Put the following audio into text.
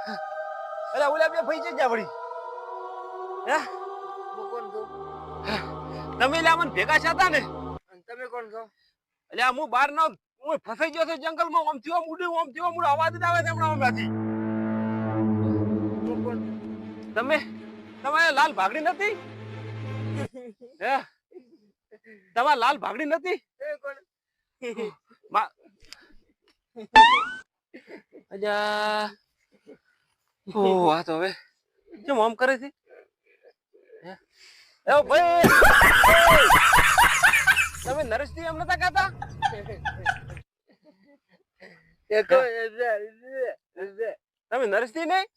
અરે ઓલા બે ભાઈ છે જા વળી હે હું કોણ છું? તમે લે મને ભેગા છતા ને અને તમે કોણ છો? એટલે હું બહાર નો હું ફસાઈ ગયો છું જંગલમાં આમ થયો મુડું અવાજ જ આવે છે હમણાં હમણાંથી હું કોણ? તમે તમારે લાલ ભાગડી નથી હે તમારે લાલ ભાગડી નથી તમે કોણ? અજા ઓ આ તો હવે કેમ આમ કરે છે એ ભાઈ તમે નરેશજી એમ નતા કહેતા એ તો તમે નરેશજી નહીં